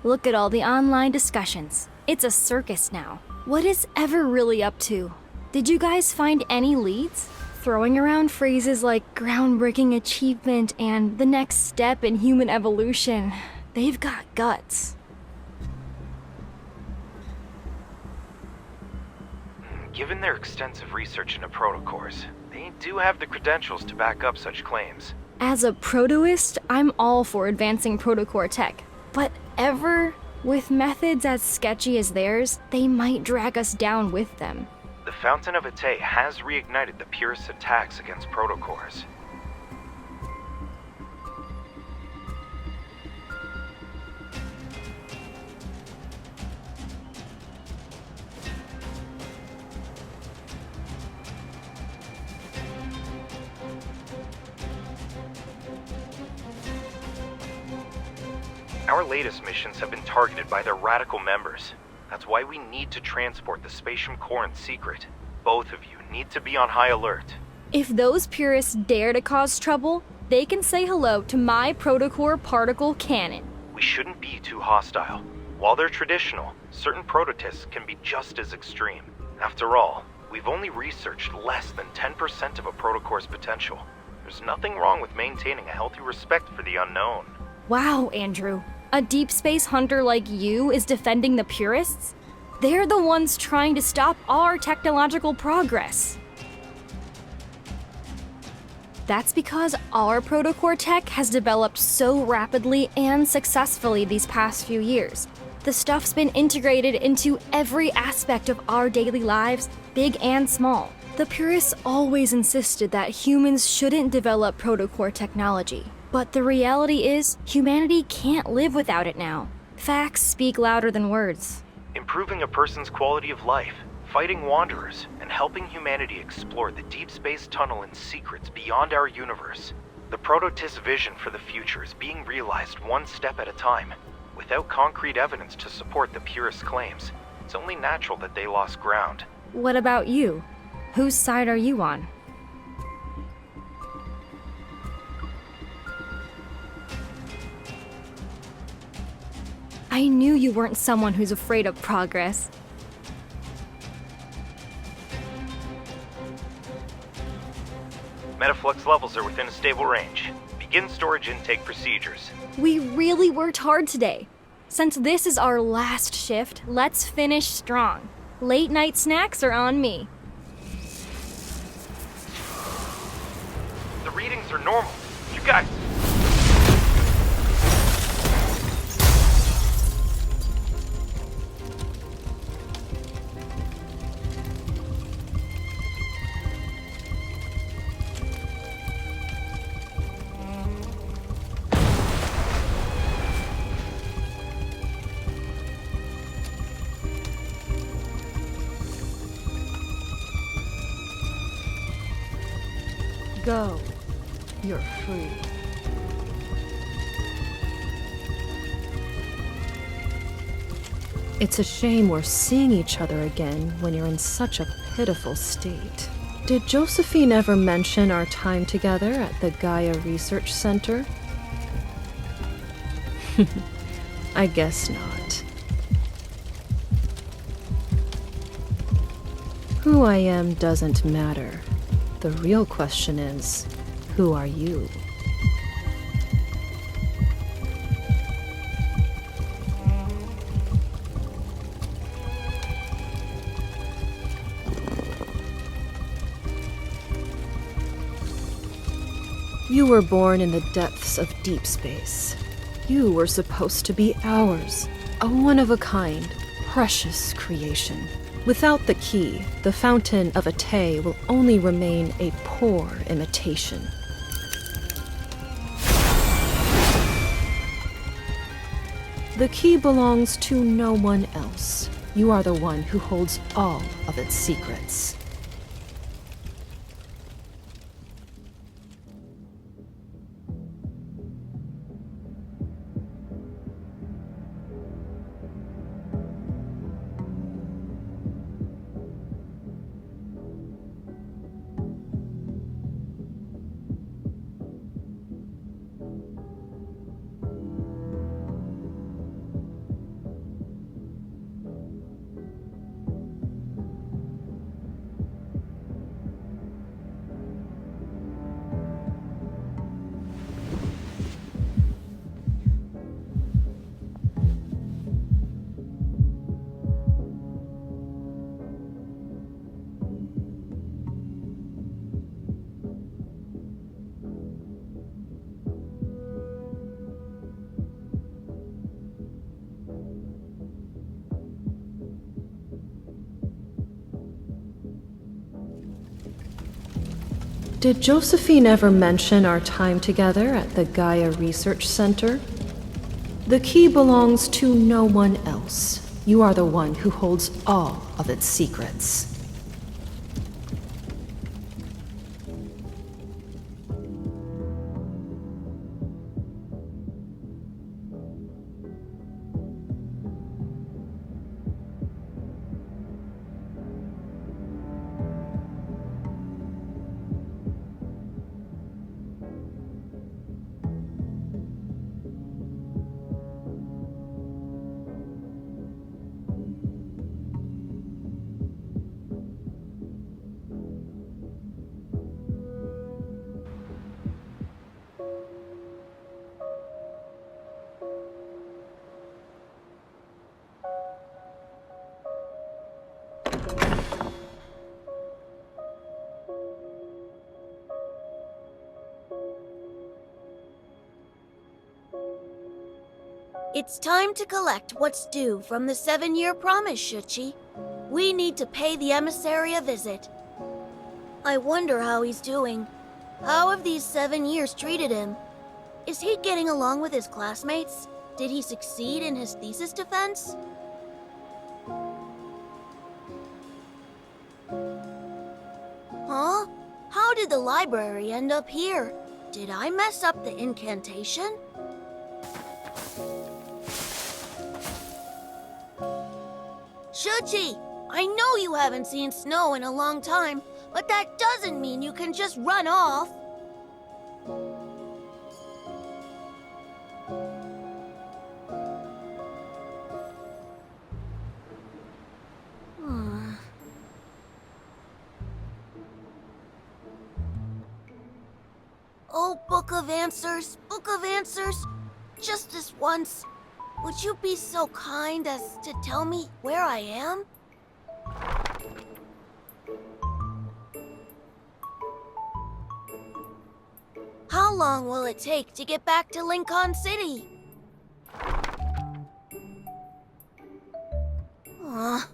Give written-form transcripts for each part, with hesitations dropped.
Look at all the online discussions. It's a circus now. What is Ever really up to? Did you guys find any leads? Throwing around phrases like groundbreaking achievement and the next step in human evolution. They've got guts. Given their extensive research into protocores, they do have the credentials to back up such claims. As a protoist, I'm all for advancing protocore tech. But Ever, with methods as sketchy as theirs, they might drag us down with them. The Fountain of Ate has reignited the purest attacks against protocores. Our latest missions have been targeted by their radical members. That's why we need to transport the spatium core in secret. Both of you need to be on high alert. If those purists dare to cause trouble, they can say hello to my protocore particle cannon. We shouldn't be too hostile. While they're traditional, certain prototypes can be just as extreme. After all, we've only researched less than 10% of a protocore's potential. There's nothing wrong with maintaining a healthy respect for the unknown. Wow, Andrew. A deep space hunter like you is defending the purists? They're the ones trying to stop our technological progress. That's because our protocore tech has developed so rapidly and successfully these past few years. The stuff's been integrated into every aspect of our daily lives, big and small. The purists always insisted that humans shouldn't develop protocore technology. But the reality is, humanity can't live without it now. Facts speak louder than words. Improving a person's quality of life, fighting wanderers, and helping humanity explore the deep space tunnel and secrets beyond our universe. The Prototist's vision for the future is being realized one step at a time. Without concrete evidence to support the purist claims, it's only natural that they lost ground. What about you? Whose side are you on? I knew you weren't someone who's afraid of progress. Metaflux levels are within a stable range. Begin storage intake procedures. We really worked hard today. Since this is our last shift, let's finish strong. Late night snacks are on me. The readings are normal. You guys... Go. You're free. It's a shame we're seeing each other again when you're in such a pitiful state. Did Josephine ever mention our time together at the Gaia Research Center? I guess not. Who I am doesn't matter. The real question is, who are you? You were born in the depths of deep space. You were supposed to be ours, a one-of-a-kind, precious creation. Without the key, the Fountain of Ate will only remain a poor imitation. The key belongs to no one else. You are the one who holds all of its secrets. Did Josephine ever mention our time together at the Gaia Research Center? The key belongs to no one else. You are the one who holds all of its secrets. It's time to collect what's due from the 7-year promise, Shuchi. We need to pay the emissary a visit. I wonder how he's doing. How have these 7 years treated him? Is he getting along with his classmates? Did he succeed in his thesis defense? Huh? How did the library end up here? Did I mess up the incantation? Shuchi, I know you haven't seen snow in a long time, but that doesn't mean you can just run off. Oh, Book of Answers, just this once. Would you be so kind as to tell me where I am? How long will it take to get back to Lincoln City? Aw.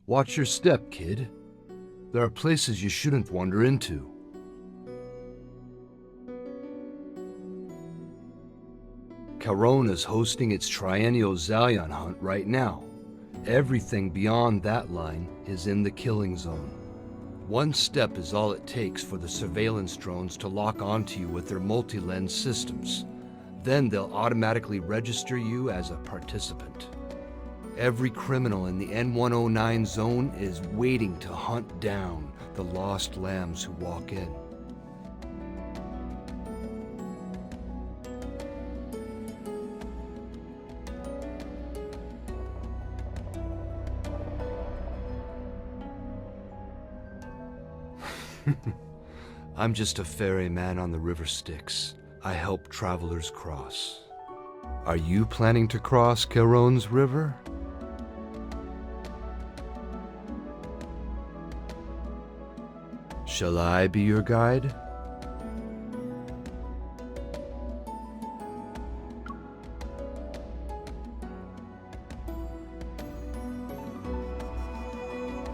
Watch your step, kid. There are places you shouldn't wander into. Caron is hosting its triennial Zalion hunt right now. Everything beyond that line is in the killing zone. One step is all it takes for the surveillance drones to lock onto you with their multi-lens systems. Then they'll automatically register you as a participant. Every criminal in the N109 zone is waiting to hunt down the lost lambs who walk in. I'm just a ferryman on the river Styx. I help travelers cross. Are you planning to cross Charon's river? Shall I be your guide?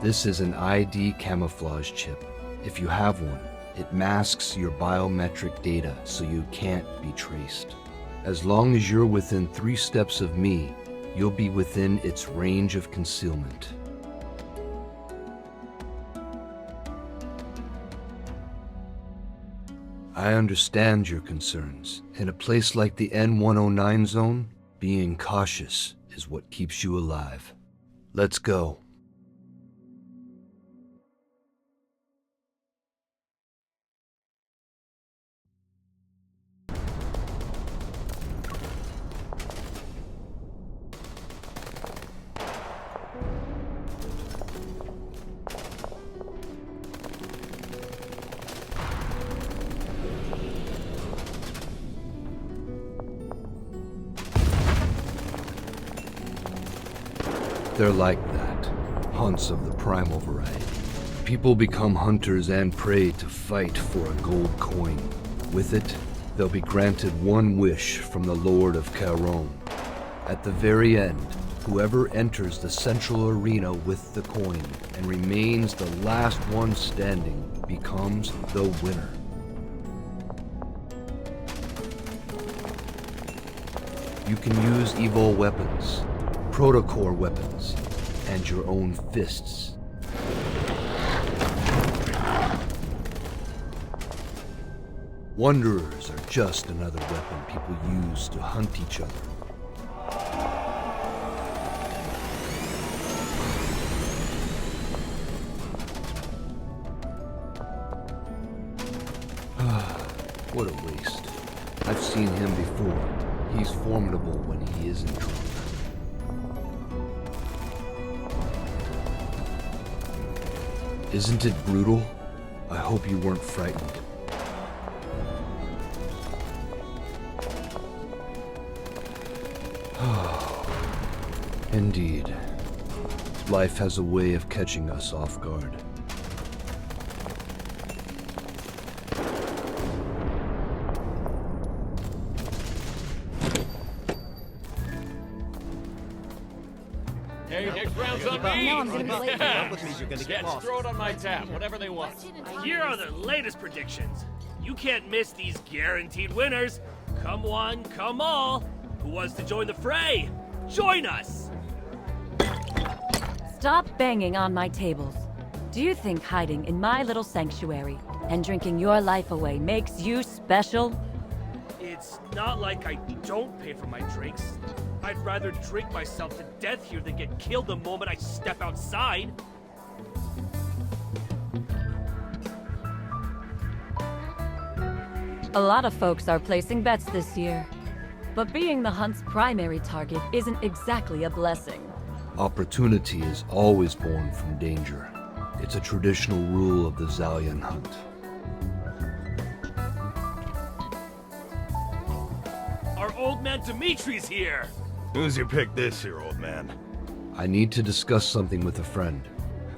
This is an ID camouflage chip. If you have one, it masks your biometric data so you can't be traced. As long as you're within 3 steps of me, you'll be within its range of concealment. I understand your concerns. In a place like the N109 zone, being cautious is what keeps you alive. Let's go. They're like that, hunts of the primal variety. People become hunters and prey to fight for a gold coin. With it, they'll be granted one wish from the Lord of Charon. At the very end, whoever enters the central arena with the coin and remains the last one standing becomes the winner. You can use evil weapons, protocore weapons, and your own fists. Wanderers are just another weapon people use to hunt each other. What a waste. I've seen him before. He's formidable when he isn't drunk. Isn't it brutal? I hope you weren't frightened. Indeed. Life has a way of catching us off guard. Hey, next round's on me! No, I'm gonna be late. Yes, throw it on my tab, whatever they want. Here are the latest predictions. You can't miss these guaranteed winners. Come one, come all. Who wants to join the fray? Join us! Stop banging on my tables. Do you think hiding in my little sanctuary and drinking your life away makes you special? It's not like I don't pay for my drinks. I'd rather drink myself to death here than get killed the moment I step outside. A lot of folks are placing bets this year. But being the hunt's primary target isn't exactly a blessing. Opportunity is always born from danger. It's a traditional rule of the Zalian hunt. Our old man Dimitri's here! Who's your pick this year, old man? I need to discuss something with a friend.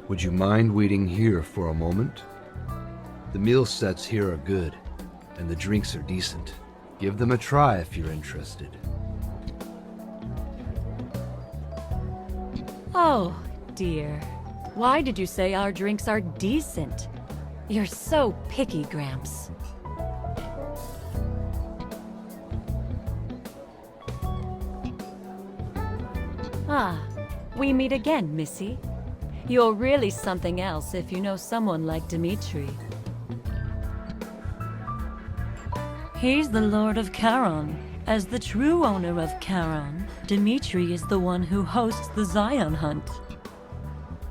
Would you mind waiting here for a moment? The meal sets here are good, and the drinks are decent. Give them a try if you're interested. Oh, dear. Why did you say our drinks are decent? You're so picky, Gramps. Ah, we meet again, Missy. You're really something else if you know someone like Dimitri. He's the Lord of Charon. As the true owner of Charon, Dimitri is the one who hosts the Zion Hunt.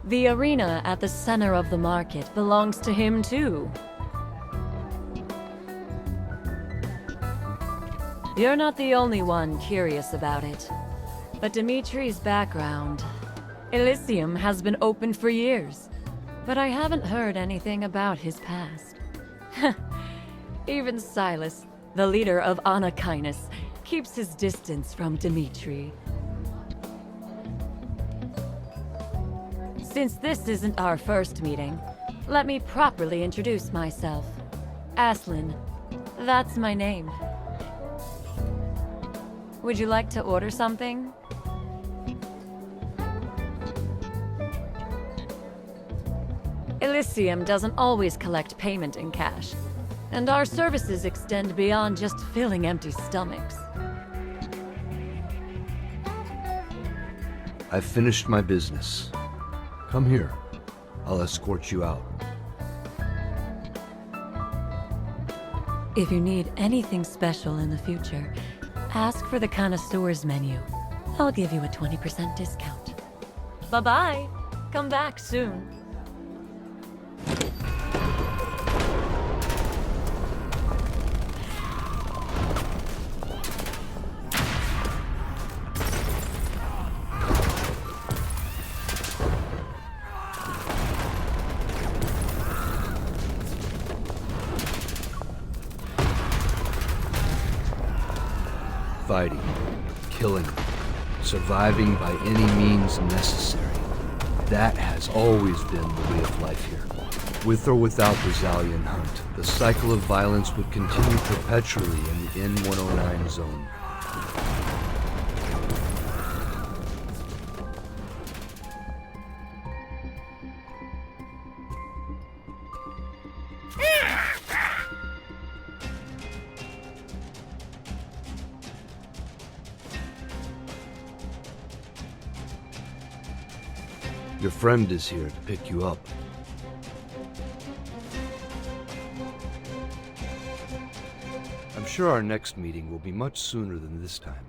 The arena at the center of the market belongs to him too. You're not the only one curious about it. But Dimitri's background... Elysium has been open for years, but I haven't heard anything about his past. Even Silas, the leader of Anakinus, keeps his distance from Dimitri. Since this isn't our first meeting, let me properly introduce myself. Aslin. That's my name. Would you like to order something? Elysium doesn't always collect payment in cash, and our services extend beyond just filling empty stomachs. I've finished my business. Come here. I'll escort you out. If you need anything special in the future, ask for the connoisseur's menu. I'll give you a 20% discount. Bye-bye. Come back soon. Fighting, killing, surviving by any means necessary. That has always been the way of life here. With or without the Zalian hunt, the cycle of violence would continue perpetually in the N-109 zone. Your friend is here to pick you up. I'm sure our next meeting will be much sooner than this time.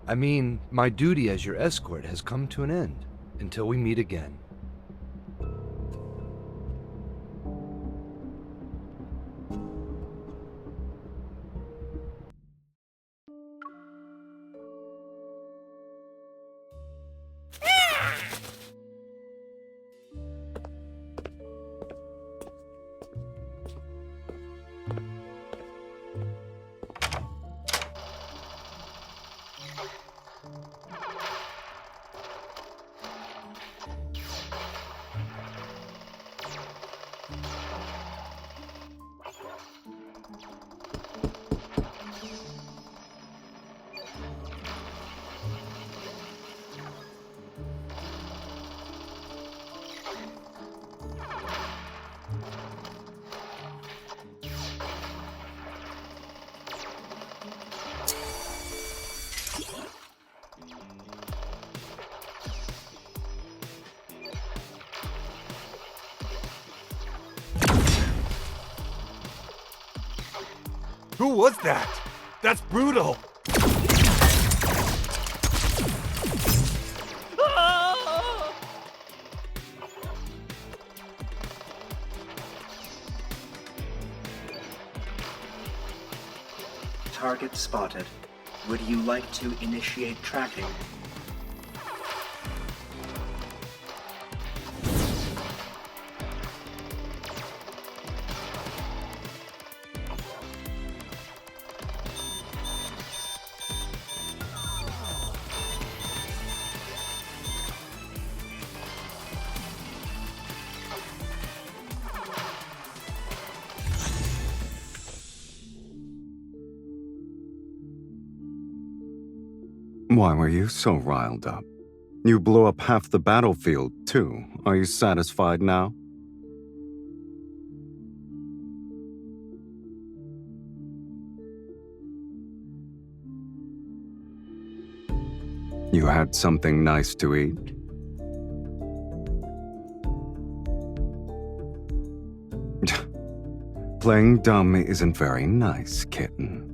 I mean, my duty as your escort has come to an end until we meet again. Who was that? That's brutal! Target spotted. Would you like to initiate tracking? Why were you so riled up? You blew up half the battlefield, too. Are you satisfied now? You had something nice to eat? Playing dumb isn't very nice, kitten.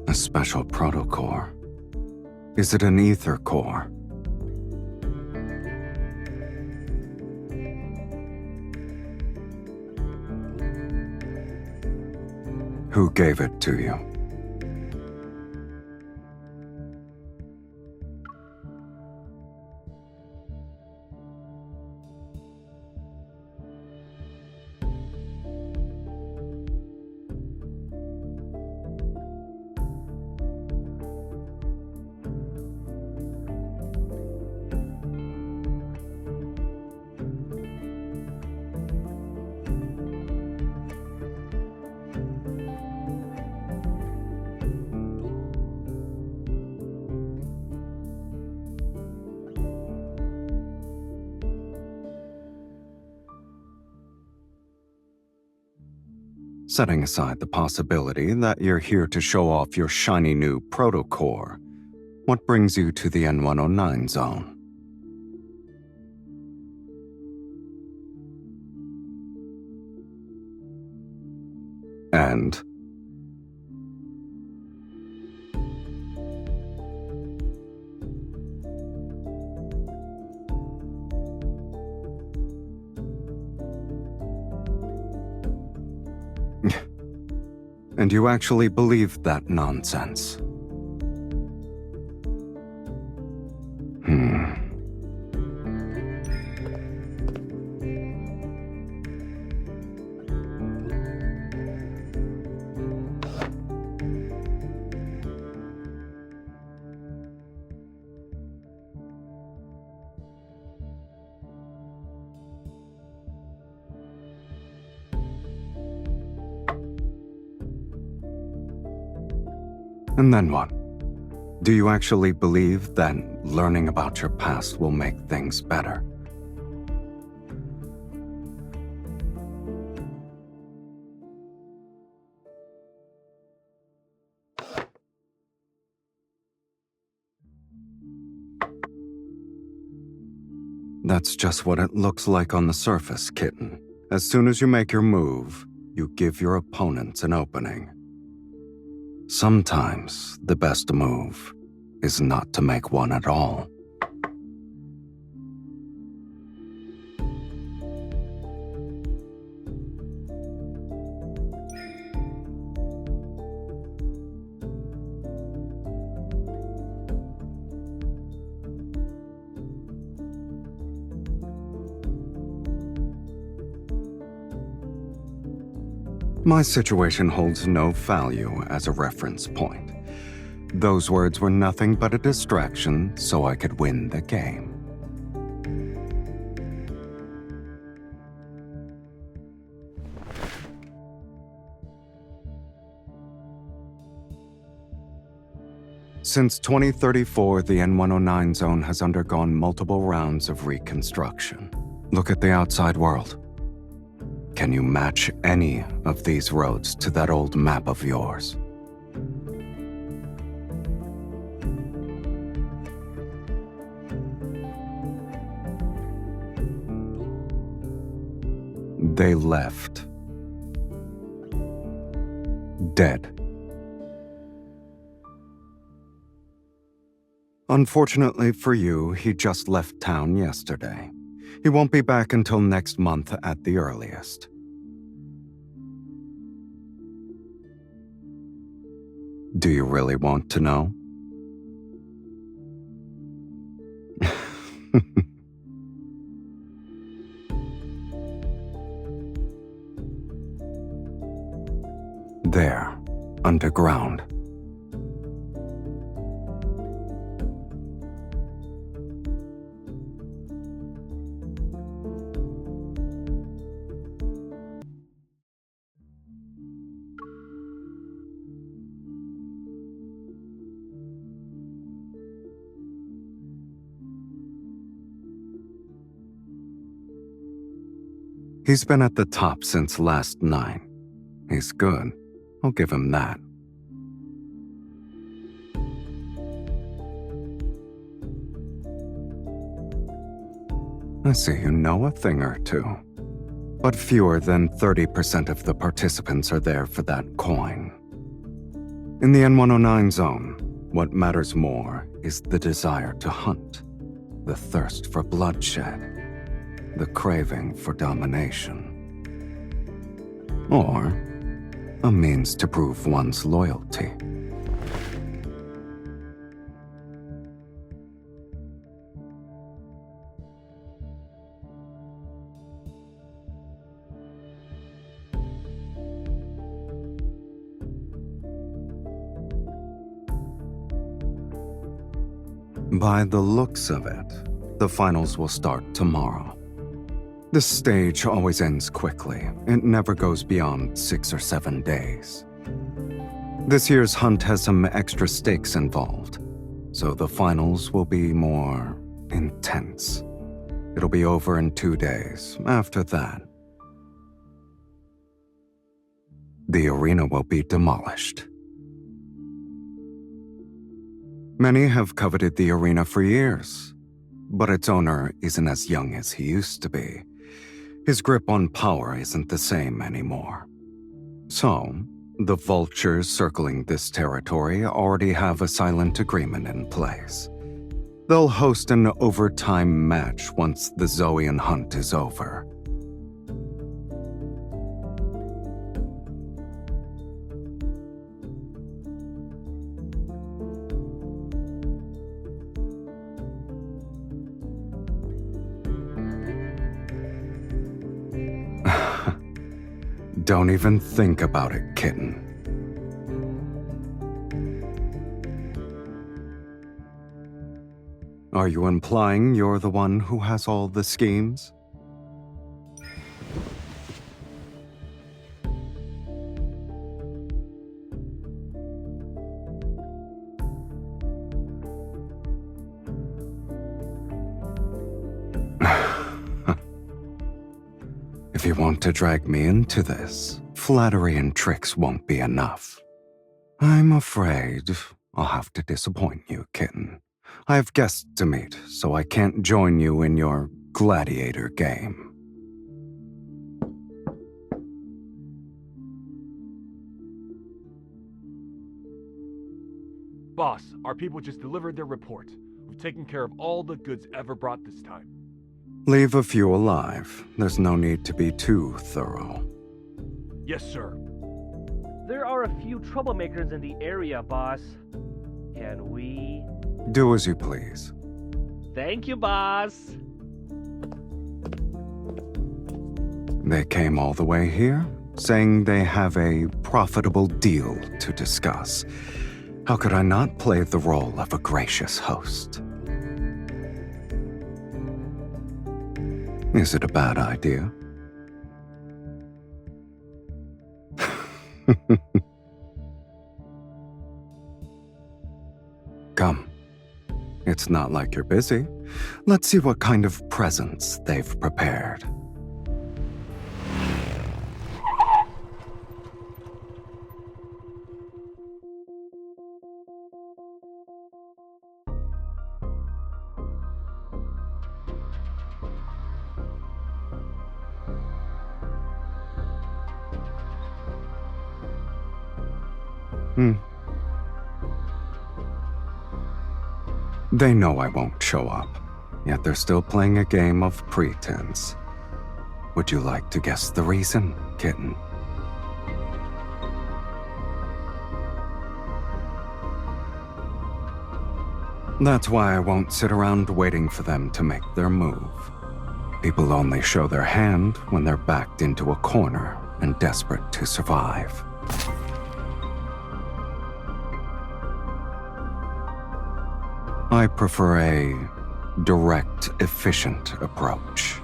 A special protocore. Is it an ether core? Who gave it to you? Setting aside the possibility that you're here to show off your shiny new protocore, what brings you to the N109 zone? And and you actually believe that nonsense? And then what? Do you actually believe that learning about your past will make things better? That's just what it looks like on the surface, kitten. As soon as you make your move, you give your opponents an opening. Sometimes the best move is not to make one at all. My situation holds no value as a reference point. Those words were nothing but a distraction so I could win the game. Since 2034, the N109 zone has undergone multiple rounds of reconstruction. Look at the outside world. Can you match any of these roads to that old map of yours? They left. Dead. Unfortunately for you, he just left town yesterday. He won't be back until next month at the earliest. Do you really want to know? There, underground. He's been at the top since last night. He's good. I'll give him that. I see you know a thing or two. But fewer than 30% of the participants are there for that coin. In the N109 zone, what matters more is the desire to hunt, the thirst for bloodshed, the craving for domination. Or a means to prove one's loyalty. By the looks of it, the finals will start tomorrow. This stage always ends quickly. It never goes beyond 6 or 7 days. This year's hunt has some extra stakes involved, so the finals will be more intense. It'll be over in 2 days. After that, the arena will be demolished. Many have coveted the arena for years, but its owner isn't as young as he used to be. His grip on power isn't the same anymore. So, the vultures circling this territory already have a silent agreement in place. They'll host an overtime match once the Zoan hunt is over. Don't even think about it, kitten. Are you implying you're the one who has all the schemes? If you want to drag me into this, flattery and tricks won't be enough. I'm afraid I'll have to disappoint you, kitten. I have guests to meet, so I can't join you in your gladiator game. Boss, our people just delivered their report. We've taken care of all the goods ever brought this time. Leave a few alive. There's no need to be too thorough. Yes, sir. There are a few troublemakers in the area, boss. Can we... Do as you please. Thank you, boss. They came all the way here, saying they have a profitable deal to discuss. How could I not play the role of a gracious host? Is it a bad idea? Come. It's not like you're busy. Let's see what kind of presents they've prepared. They know I won't show up, yet they're still playing a game of pretense. Would you like to guess the reason, kitten? That's why I won't sit around waiting for them to make their move. People only show their hand when they're backed into a corner and desperate to survive. I prefer a direct, efficient approach.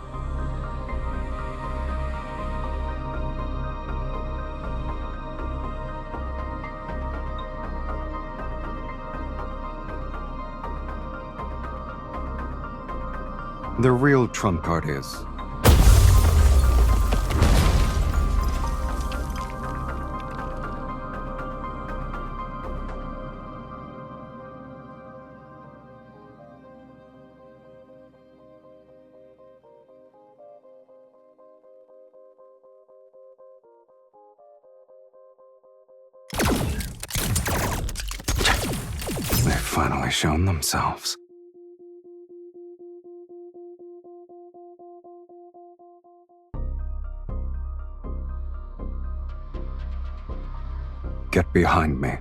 The real trump card is... finally shown themselves. Get behind me.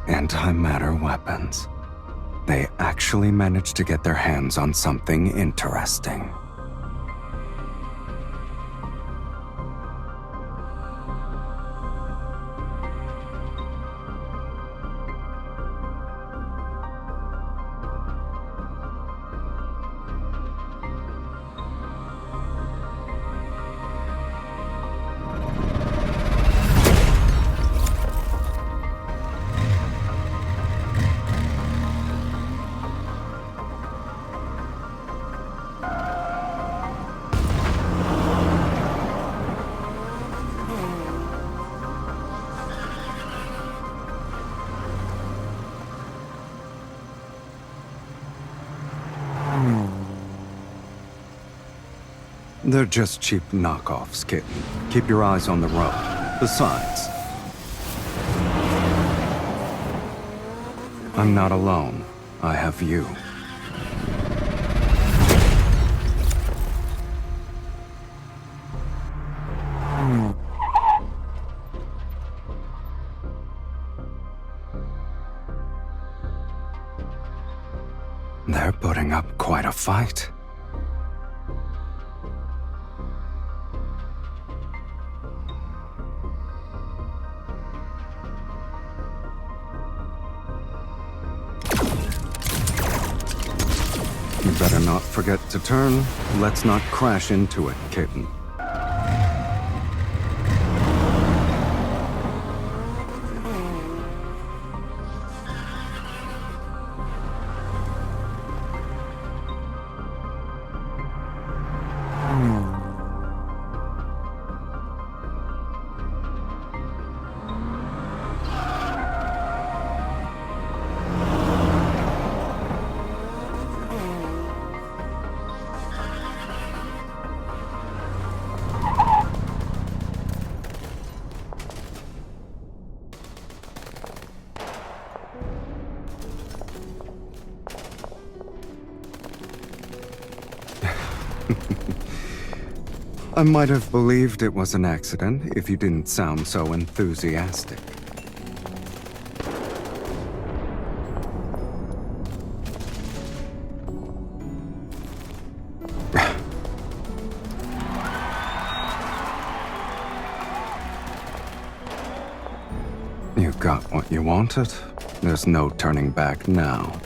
Antimatter weapons. They actually managed to get their hands on something interesting. They're just cheap knockoffs, kitten. Keep your eyes on the road. Besides, I'm not alone. I have you. They're putting up quite a fight. You better not forget to turn. Let's not crash into it, kitten. I might have believed it was an accident if you didn't sound so enthusiastic. You got what you wanted. There's no turning back now.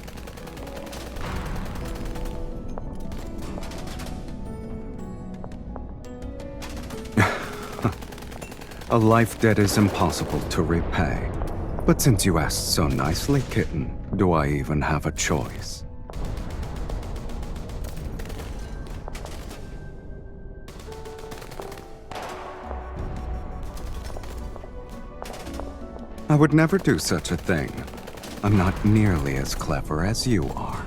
A life debt is impossible to repay. But since you asked so nicely, kitten, do I even have a choice? I would never do such a thing. I'm not nearly as clever as you are.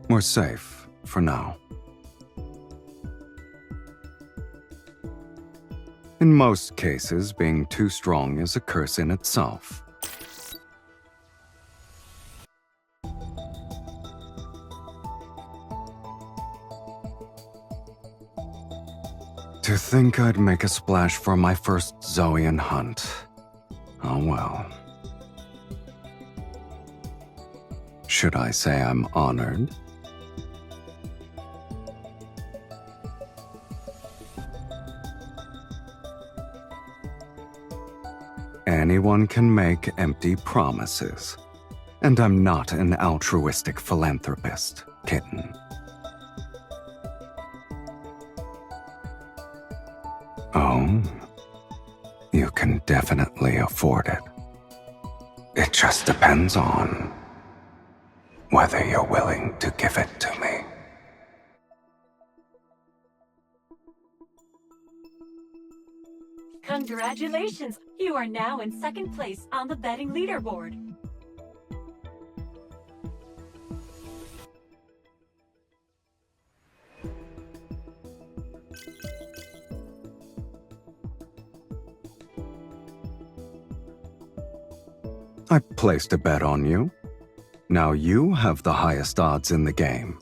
We're safe, for now. In most cases, being too strong is a curse in itself. To think I'd make a splash for my first Zoian hunt. Oh well. Should I say I'm honored? everyone can make empty promises. And I'm not an altruistic philanthropist, kitten. Oh, you can definitely afford it. It just depends on whether you're willing to give it to me. Congratulations! You are now in second place on the betting leaderboard. I placed a bet on you. Now you have the highest odds in the game.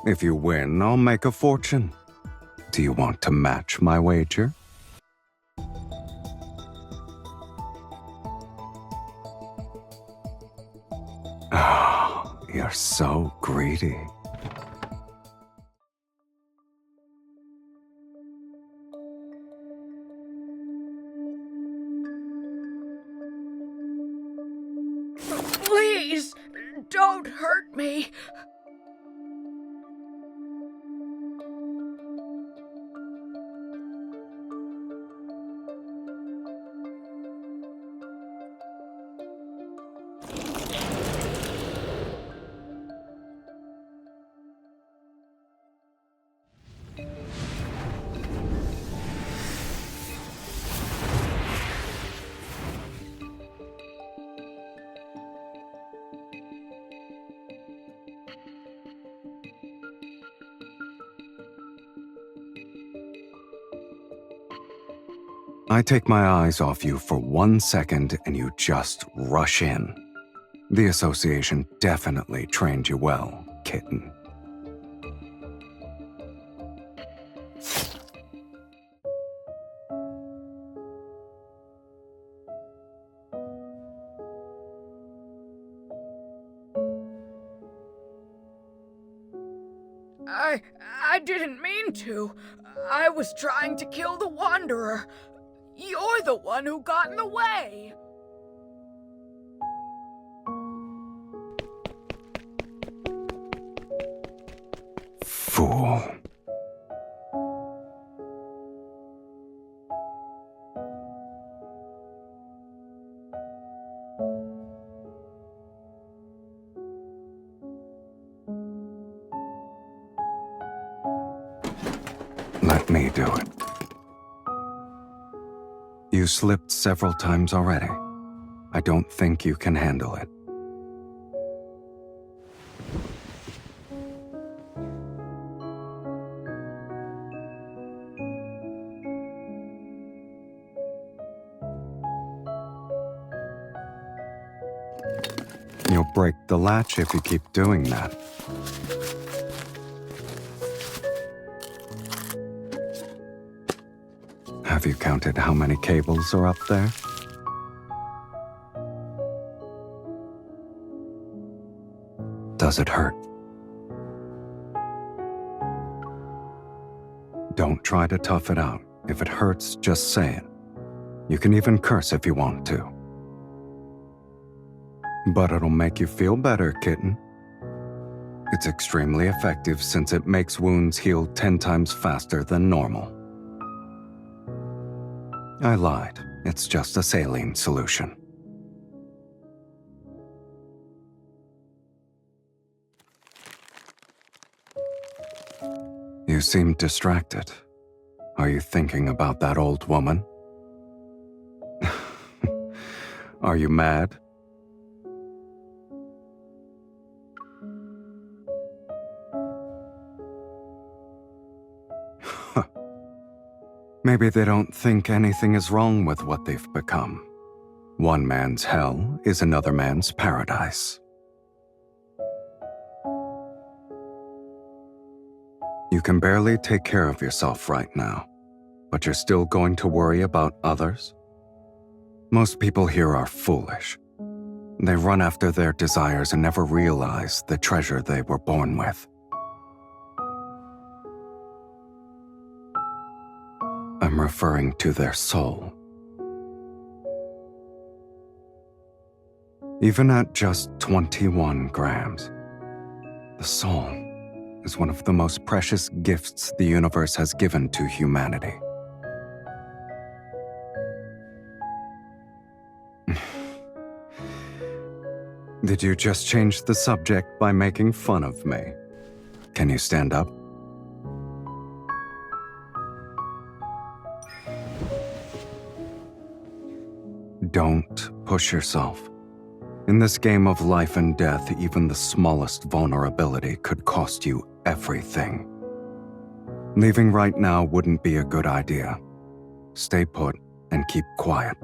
If you win, I'll make a fortune. Do you want to match my wager? Oh, you're so greedy. Please, don't hurt me. I take my eyes off you for 1 second and you just rush in. The association definitely trained you well, kitten. I didn't mean to. I was trying to kill the Wanderer. You're the one who got in the way. Fool. Let me do it. You slipped several times already. I don't think you can handle it. You'll break the latch if you keep doing that. Have you counted how many cables are up there? Does it hurt? Don't try to tough it out. If it hurts, just say it. You can even curse if you want to. But it'll make you feel better, kitten. It's extremely effective since it makes wounds heal 10 times faster than normal. I lied. It's just a saline solution. You seem distracted. Are you thinking about that old woman? Are you mad? Maybe they don't think anything is wrong with what they've become. One man's hell is another man's paradise. You can barely take care of yourself right now, but you're still going to worry about others? Most people here are foolish. They run after their desires and never realize the treasure they were born with. I'm referring to their soul. Even at just 21 grams, the soul is one of the most precious gifts the universe has given to humanity. Did you just change the subject by making fun of me? Can you stand up? Don't push yourself. In this game of life and death, even the smallest vulnerability could cost you everything. Leaving right now wouldn't be a good idea. Stay put and keep quiet.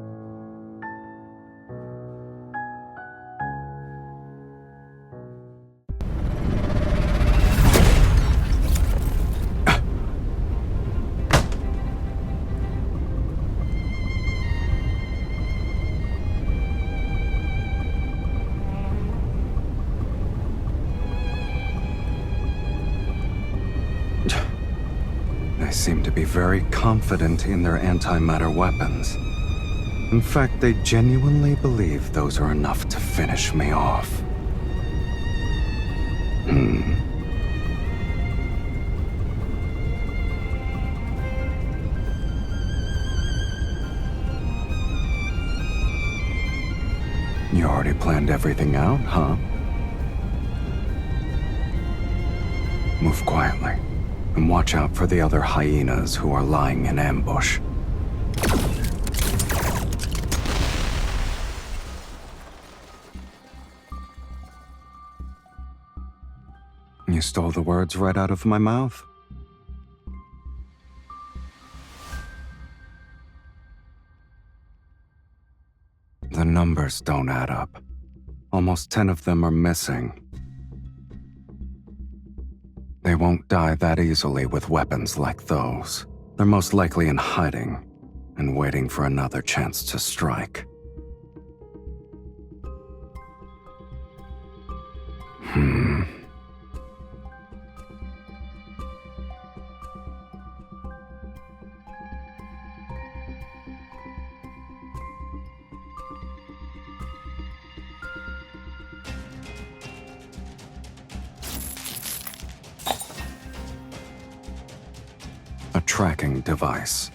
They seem to be very confident in their antimatter weapons. In fact, they genuinely believe those are enough to finish me off. You already planned everything out, huh? Move quietly. And watch out for the other hyenas who are lying in ambush. You stole the words right out of my mouth. The numbers don't add up. Almost 10 of them are missing. They won't die that easily with weapons like those. They're most likely in hiding and waiting for another chance to strike. A tracking device.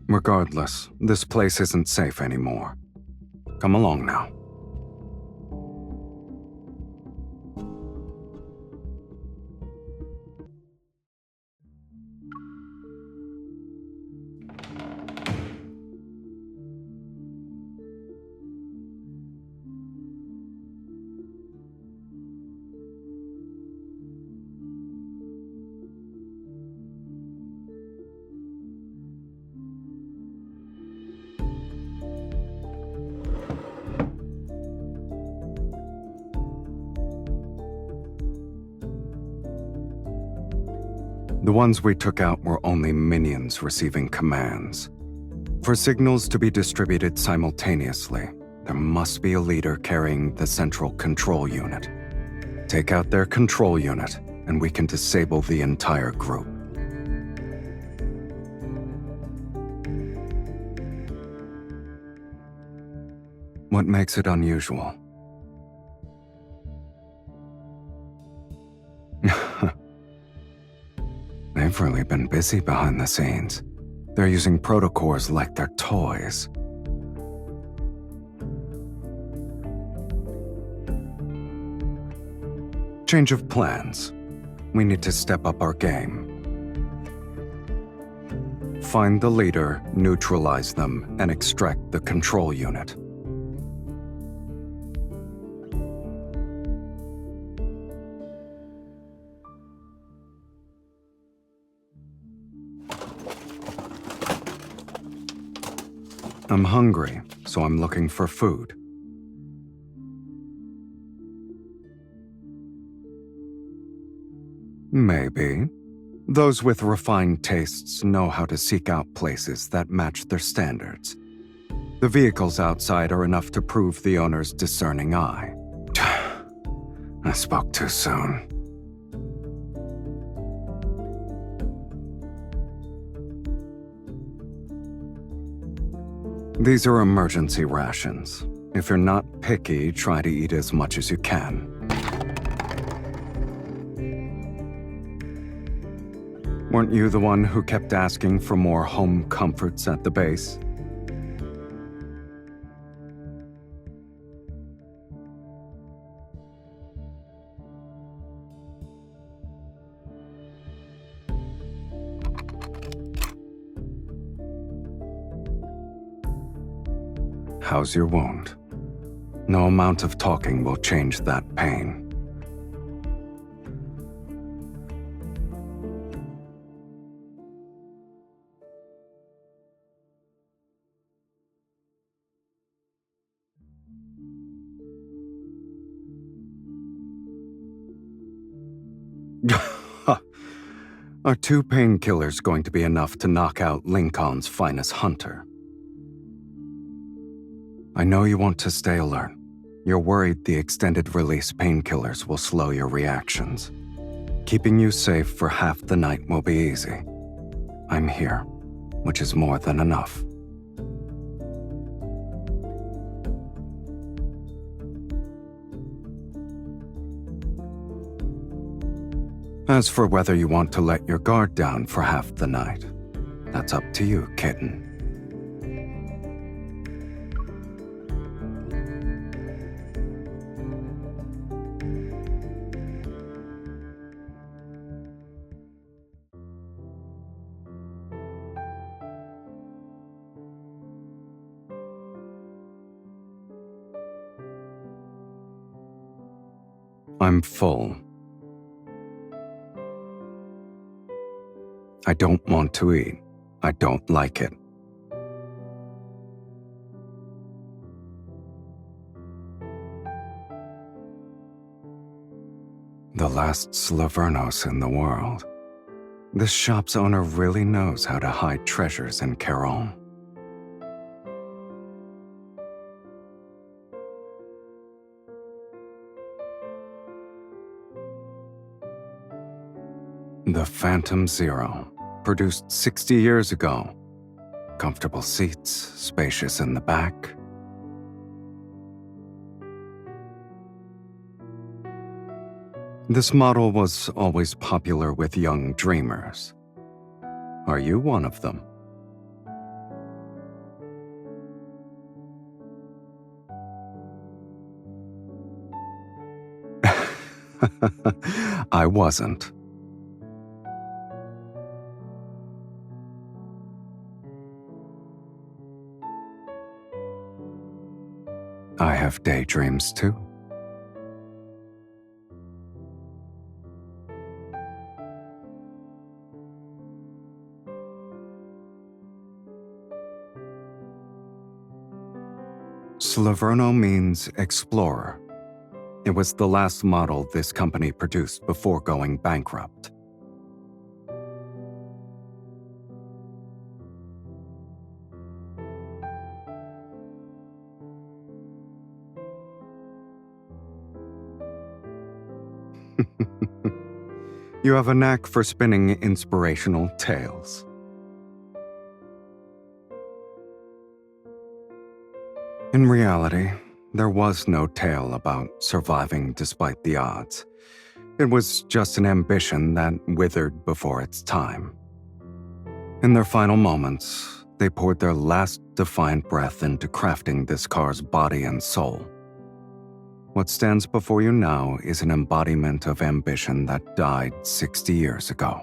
Regardless, this place isn't safe anymore. Come along now. The ones we took out were only minions receiving commands. For signals to be distributed simultaneously, there must be a leader carrying the central control unit. Take out their control unit, and we can disable the entire group. What makes it unusual? They've really been busy behind the scenes. They're using protocores like they're toys. Change of plans. We need to step up our game. Find the leader, neutralize them, and extract the control unit. I'm hungry, so I'm looking for food. Maybe. Those with refined tastes know how to seek out places that match their standards. The vehicles outside are enough to prove the owner's discerning eye. I spoke too soon. These are emergency rations. If you're not picky, try to eat as much as you can. Weren't you the one who kept asking for more home comforts at the base? How's your wound? No amount of talking will change that pain. Are 2 painkillers going to be enough to knock out Lincoln's finest hunter? I know you want to stay alert. You're worried the extended-release painkillers will slow your reactions. Keeping you safe for half the night will be easy. I'm here, which is more than enough. As for whether you want to let your guard down for half the night, that's up to you, kitten. I'm full. I don't want to eat. I don't like it. The last Slavernos in the world. This shop's owner really knows how to hide treasures in Caron. The Phantom Zero, produced 60 years ago. Comfortable seats, spacious in the back. This model was always popular with young dreamers. Are you one of them? I wasn't. I have daydreams too. Slaverno means explorer. It was the last model this company produced before going bankrupt. You have a knack for spinning inspirational tales. In reality, there was no tale about surviving despite the odds. It was just an ambition that withered before its time. In their final moments, they poured their last defiant breath into crafting this car's body and soul. What stands before you now is an embodiment of ambition that died 60 years ago.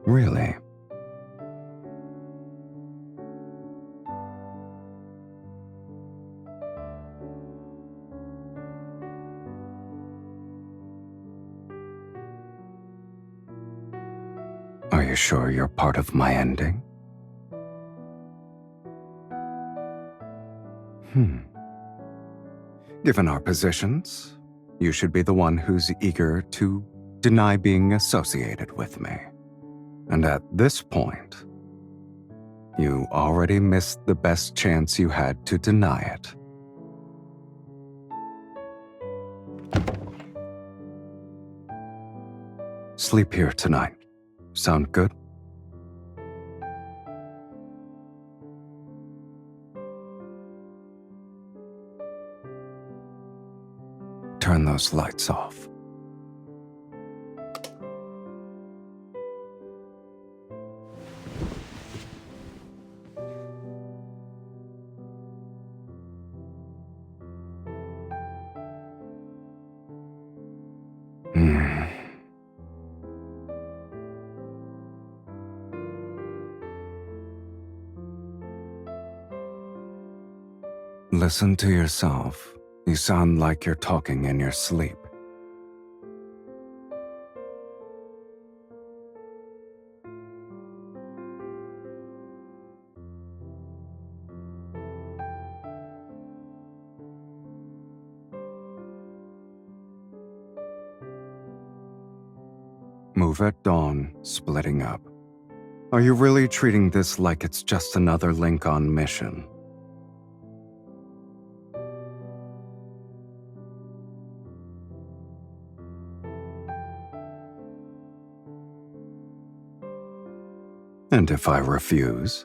Really? you sure you're part of my ending? Given our positions, you should be the one who's eager to deny being associated with me. And at this point, you already missed the best chance you had to deny it. Sleep here tonight. Sound good? Turn those lights off. Listen to yourself. You sound like you're talking in your sleep. Move at dawn, splitting up. Are you really treating this like it's just another link on mission? And if I refuse?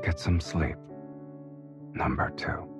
Get some sleep. Number 2.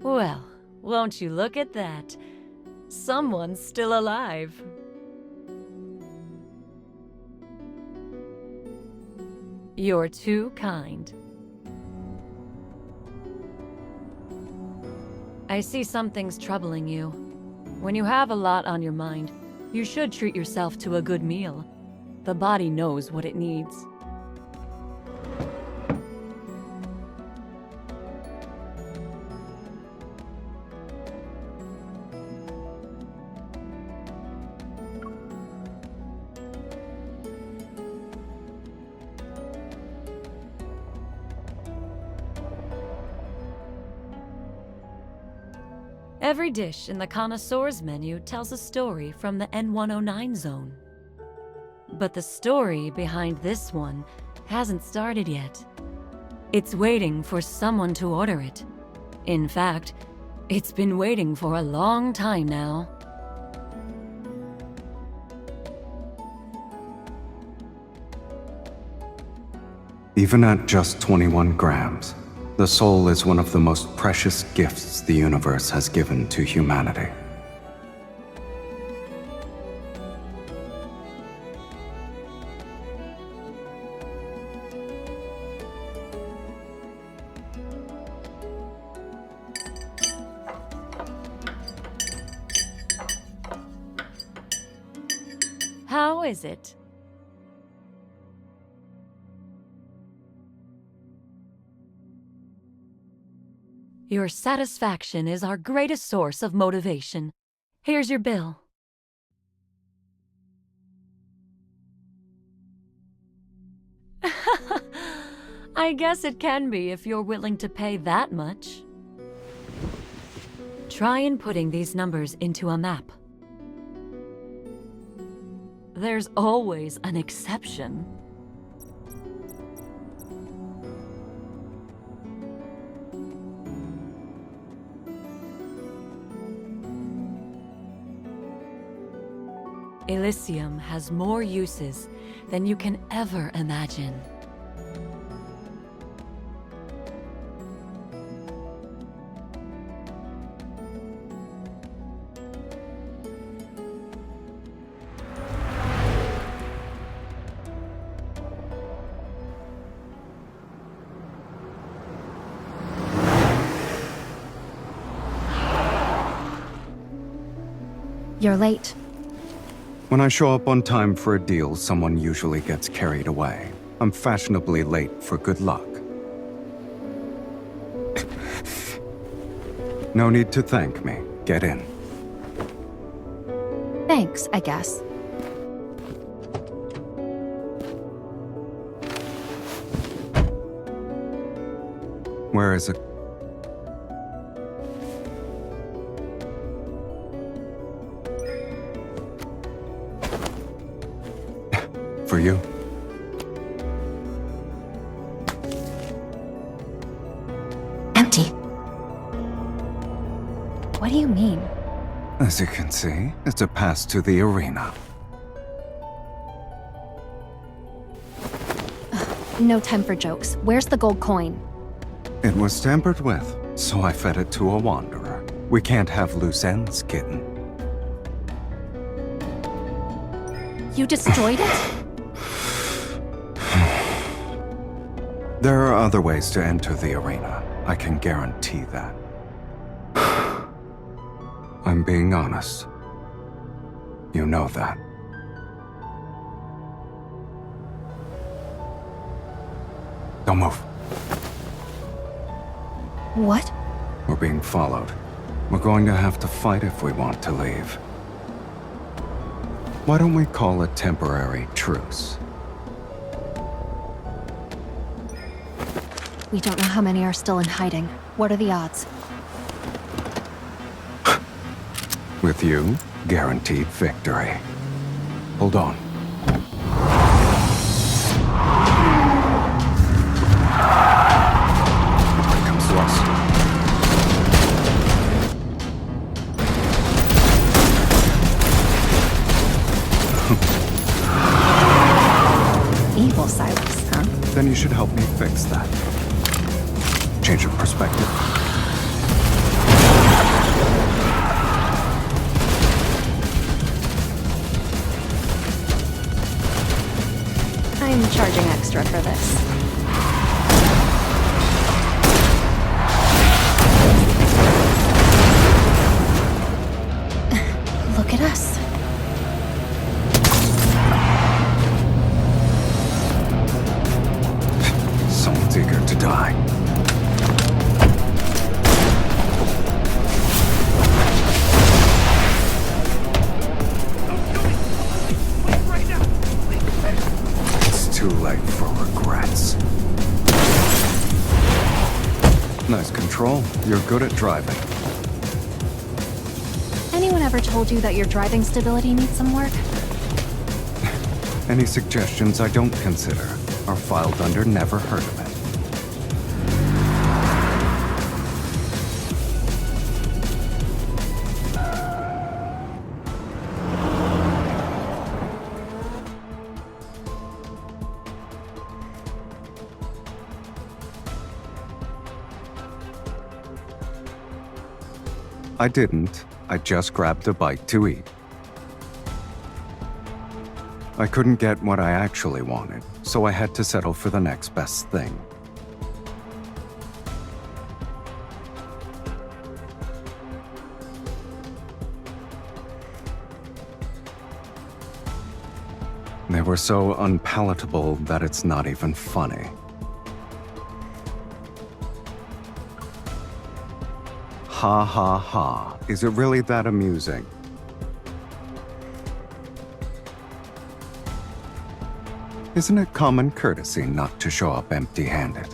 Well, won't you look at that? Someone's still alive. You're too kind. I see something's troubling you. When you have a lot on your mind, you should treat yourself to a good meal. The body knows what it needs. Every dish in the connoisseur's menu tells a story from the N109 zone. But the story behind this one hasn't started yet. It's waiting for someone to order it. In fact, it's been waiting for a long time now. Even at just 21 grams, the soul is one of the most precious gifts the universe has given to humanity. How is it? Your satisfaction is our greatest source of motivation. Here's your bill. I guess it can be if you're willing to pay that much. Try inputting these numbers into a map. There's always an exception. Elysium has more uses than you can ever imagine. You're late. When I show up on time for a deal, someone usually gets carried away. I'm fashionably late for good luck. No need to thank me. Get in. Thanks, I guess. Where is it? For you. Empty. What do you mean? As you can see, it's a pass to the arena. No time for jokes. Where's the gold coin? It was tampered with, so I fed it to a wanderer. We can't have loose ends, kitten. You destroyed it? There are other ways to enter the arena. I can guarantee that. I'm being honest. You know that. Don't move. What? We're being followed. We're going to have to fight if we want to leave. Why don't we call a temporary truce? We don't know how many are still in hiding. What are the odds? With you, guaranteed victory. Hold on. Here comes Ross. Evil Silas, huh? Then you should help me fix that. Change of perspective. I'm charging extra for this. Look at us. Someone's eager to die. Too late for regrets. Nice control. You're good at driving. Anyone ever told you that your driving stability needs some work? Any suggestions I don't consider are filed under never heard of it. I didn't. I just grabbed a bite to eat. I couldn't get what I actually wanted, so I had to settle for the next best thing. They were so unpalatable that it's not even funny. Ha ha ha. Is it really that amusing? Isn't it common courtesy not to show up empty-handed?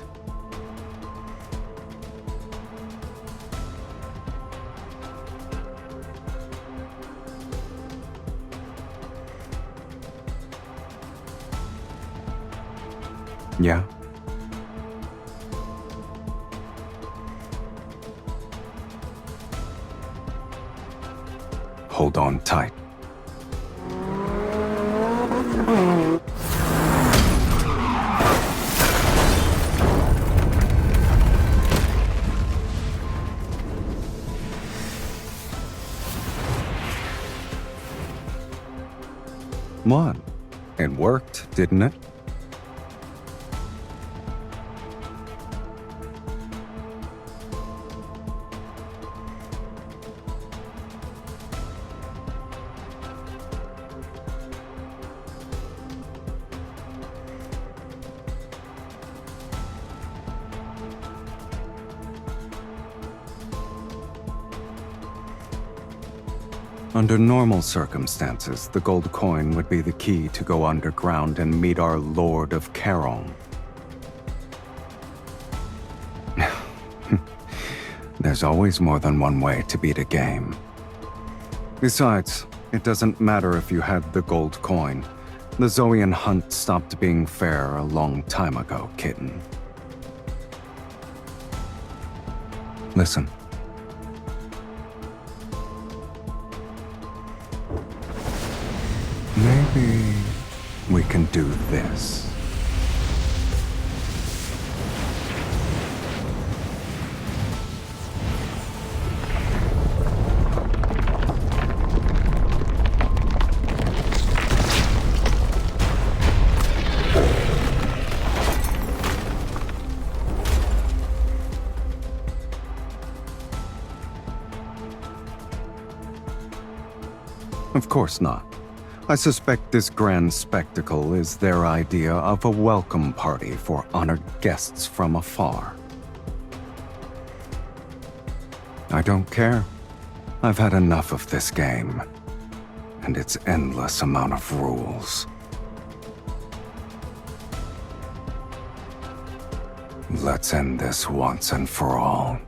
Yeah? Hold on tight. What? It worked, didn't it? Under normal circumstances, the gold coin would be the key to go underground and meet our Lord of Charon. There's always more than one way to beat a game. Besides, it doesn't matter if you had the gold coin. The Zoian hunt stopped being fair a long time ago, kitten. Listen. Maybe we can do this. Of course not. I suspect this grand spectacle is their idea of a welcome party for honored guests from afar. I don't care. I've had enough of this game, and its endless amount of rules. Let's end this once and for all.